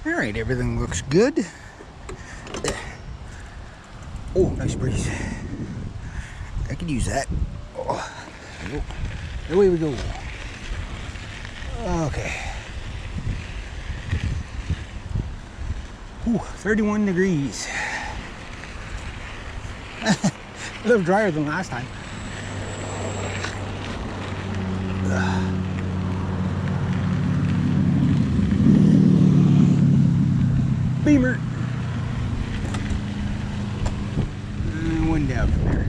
All right, everything looks good. Oh, nice breeze. I could use that. Oh, away we go. Okay. Ooh, 31 degrees. A little drier than last time. Beamer. One down from there.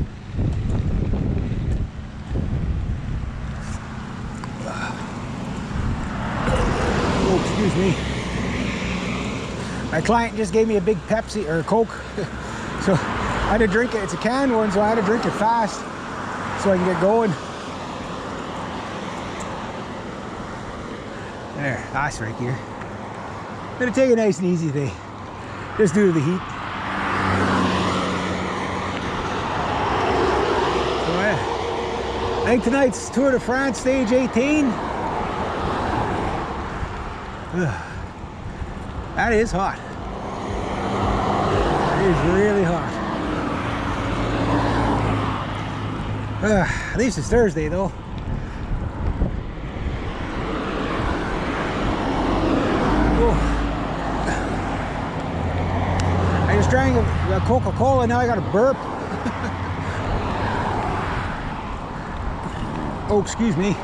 Oh, excuse me. My client just gave me a big Pepsi or Coke, so I had to drink it. It's a canned one, so I had to drink it fast so I can get going. There, that's right here. Gonna take it nice and easy today, just due to the heat. So yeah, I think tonight's Tour de France stage 18. That is hot. It is really hot. At least it's Thursday though. I just drank a Coca-Cola, now I got a burp. Oh, excuse me.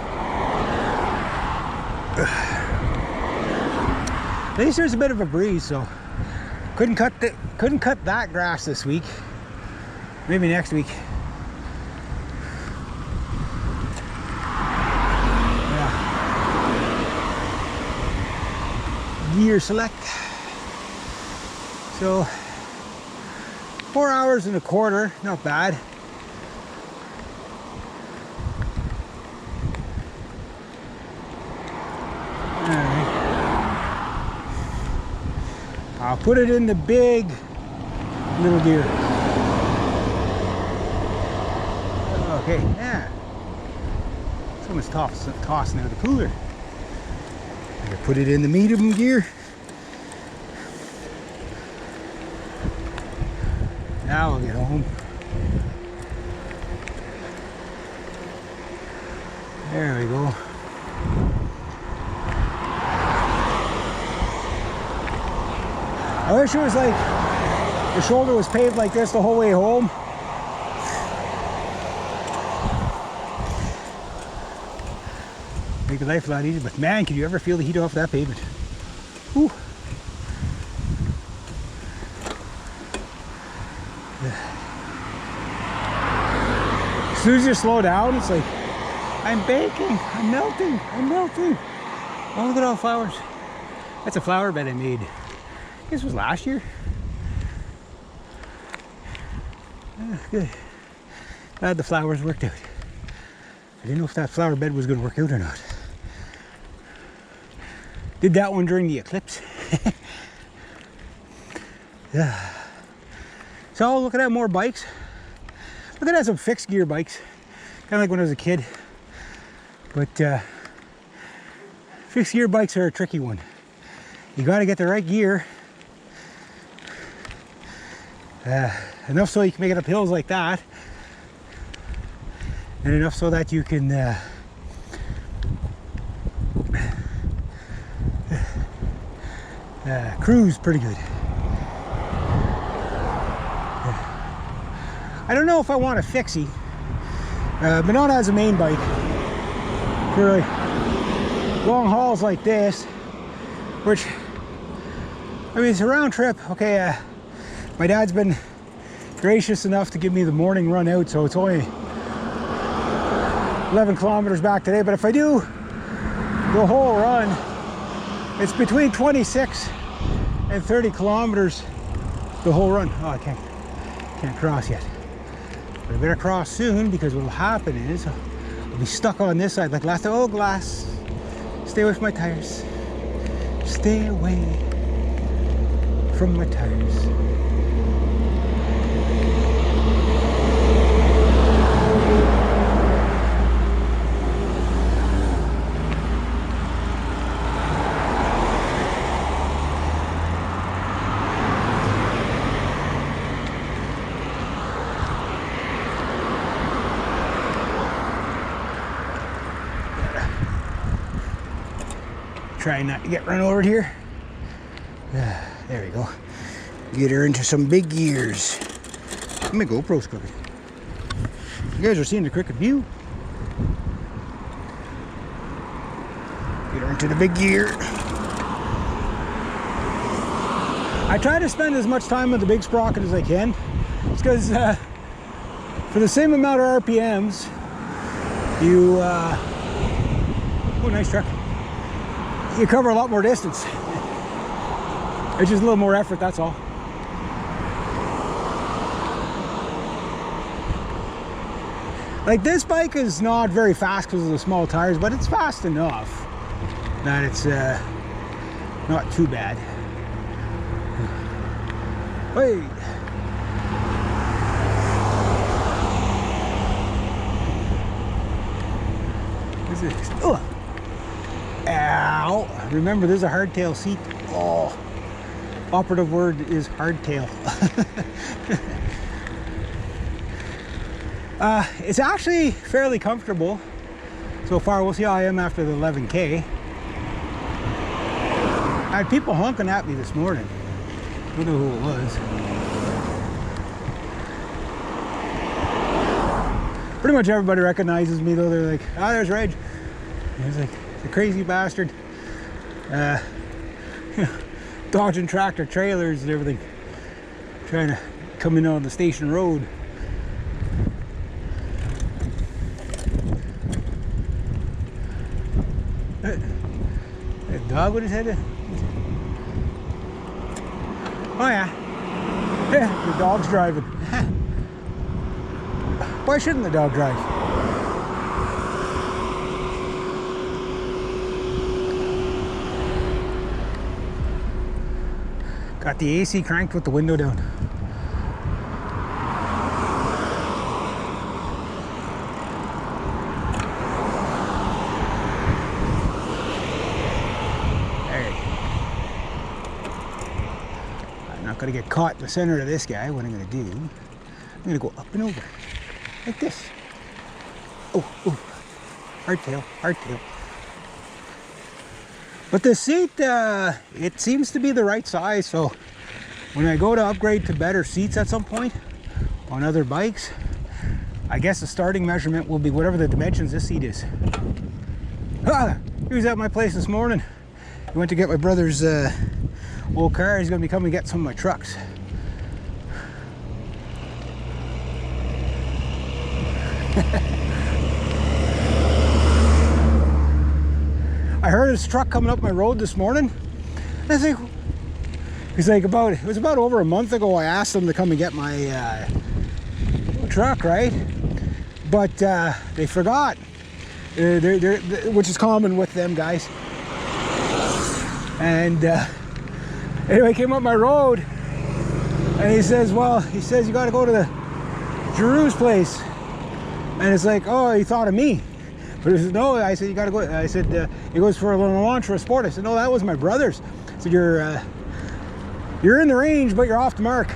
At least there's a bit of a breeze, so couldn't cut that grass this week. Maybe next week. Yeah. Gear select. So 4 hours and a quarter, not bad. I'll put it in the big little gear. Okay, yeah. Someone's tossing out the cooler. I can put it in the medium gear. Now I'll get home. There we go. I wish it was like the shoulder was paved like this the whole way home. Make the life a lot easier, but man, can you ever feel the heat off that pavement? Whew. As soon as you slow down, it's like, I'm baking, I'm melting, I'm melting. Oh, look at all the flowers. That's a flower bed I made. This was last year. Good. Glad the flowers worked out. I didn't know if that flower bed was going to work out or not. Did that one during the eclipse. Yeah. So looking at more bikes. Looking at some fixed gear bikes. Kind of like when I was a kid. But fixed gear bikes are a tricky one. You got to get the right gear. Enough so you can make it up hills like that, and enough so that you can cruise pretty good. I don't know if I want a fixie, but not as a main bike for like long hauls like this, which, I mean, it's a round trip. Okay, my dad's been gracious enough to give me the morning run out, so it's only 11 kilometers back today. But if I do the whole run, it's between 26 and 30 kilometers the whole run. Oh, I can't cross yet. But I better cross soon, because what will happen is I'll be stuck on this side like last time. Oh, glass. Stay away from my tires. Stay away from my tires. try not to get run over here. There we go. Get her into some big gears. My GoPro's crooked. You guys are seeing the crooked view. Get her into the big gear. I try to spend as much time with the big sprocket as I can. It's because for the same amount of RPMs, you, oh, nice truck. You cover a lot more distance. It's just a little more effort, that's all. Like, this bike is not very fast because of the small tires, but it's fast enough that it's not too bad. Wait. What's this? Oh. Ow. Remember, there's a hardtail seat. Oh. Operative word is hardtail. It's actually fairly comfortable so far. We'll see how I am after the 11K. I had people honking at me this morning. I don't know who it was. Pretty much everybody recognizes me though. They're like, oh, there's Reg. And he's like, the crazy bastard. Dodging tractor trailers and everything. Trying to come in on the station road. That dog with his head in? Oh yeah. Yeah, the dog's driving. Why shouldn't the dog drive? Got the AC cranked with the window down. Gotta get caught in the center of this guy. What I'm gonna do, I'm gonna go up and over like this. Oh, oh, hardtail, hardtail. But the seat, it seems to be the right size. So when I go to upgrade to better seats at some point on other bikes, I guess the starting measurement will be whatever the dimensions this seat is. He was at my place this morning. He went to get my brother's old car. He's gonna be coming to get some of my trucks. I heard his truck coming up my road this morning. And I was like, he's like, it was about over a month ago I asked him to come and get my truck, right? But they forgot, which is common with them guys. And anyway, he came up my road and he says, you got to go to the Giroux's place. And it's like, oh, he thought of me. But he said, no, I said, you got to go. I said, he goes for a launch for a sport. I said, no, that was my brother's. I said, you're in the range, but you're off the mark.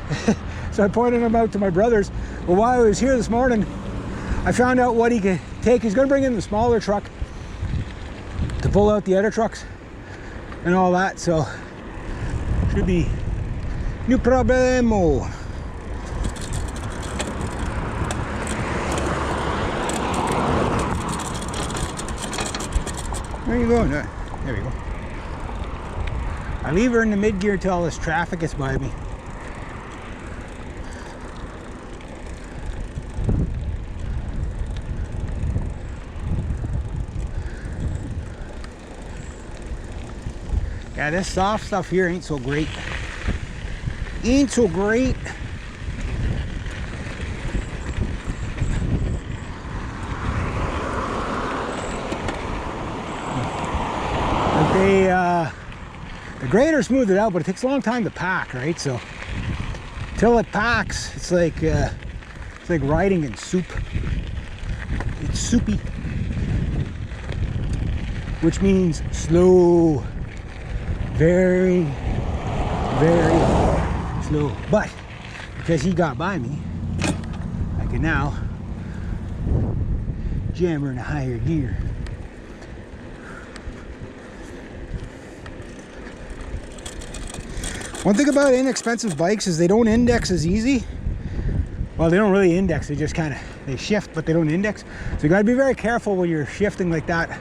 So I pointed him out to my brother's. Well, while I was here this morning, I found out what he could take. He's going to bring in the smaller truck to pull out the other trucks and all that. So should be no problemo. Where are you going? There we go. I leave her in the mid gear until all this traffic is by me. Yeah, this soft stuff here ain't so great. Ain't so great. But the grader smoothed it out, but it takes a long time to pack, right? So till it packs, it's like riding in soup. It's soupy, which means slow. Very, very slow. But because he got by me, I can now jam her in a higher gear. One thing about inexpensive bikes is they don't index as easy. Well, they don't really index, they just kind of, they shift, but they don't index. So you gotta be very careful when you're shifting like that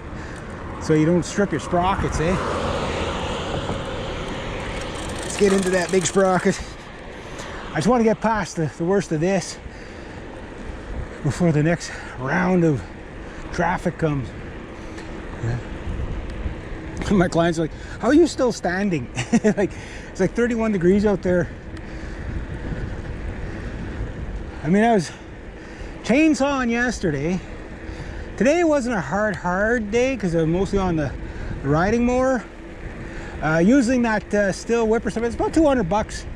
so you don't strip your sprockets, eh? Let's get into that big sprocket. I just want to get past the worst of this before the next round of traffic comes. Yeah. My clients are like, how are you still standing? Like, it's like 31 degrees out there. I mean, I was chainsawing yesterday. Today wasn't a hard day because I was mostly on the riding mower. Using that Stihl whippersnapper. It's about 200 bucks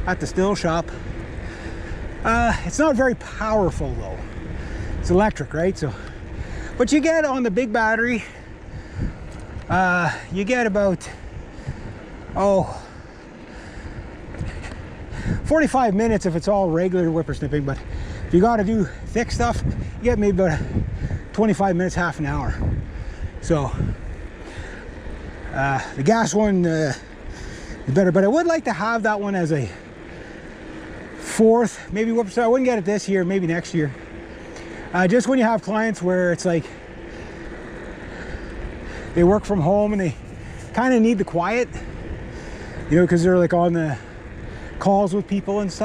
at the Stihl shop. It's not very powerful though. It's electric, right? So, but you get on the big battery, you get about 45 minutes if it's all regular whippersnipping, but if you got to do thick stuff, you get maybe about 25 minutes, half an hour. So the gas one is better, but I would like to have that one as a fourth, maybe whippersnapper. I wouldn't get it this year, maybe next year. Just when you have clients where it's like they work from home and they kind of need the quiet, you know, because they're like on the calls with people and stuff.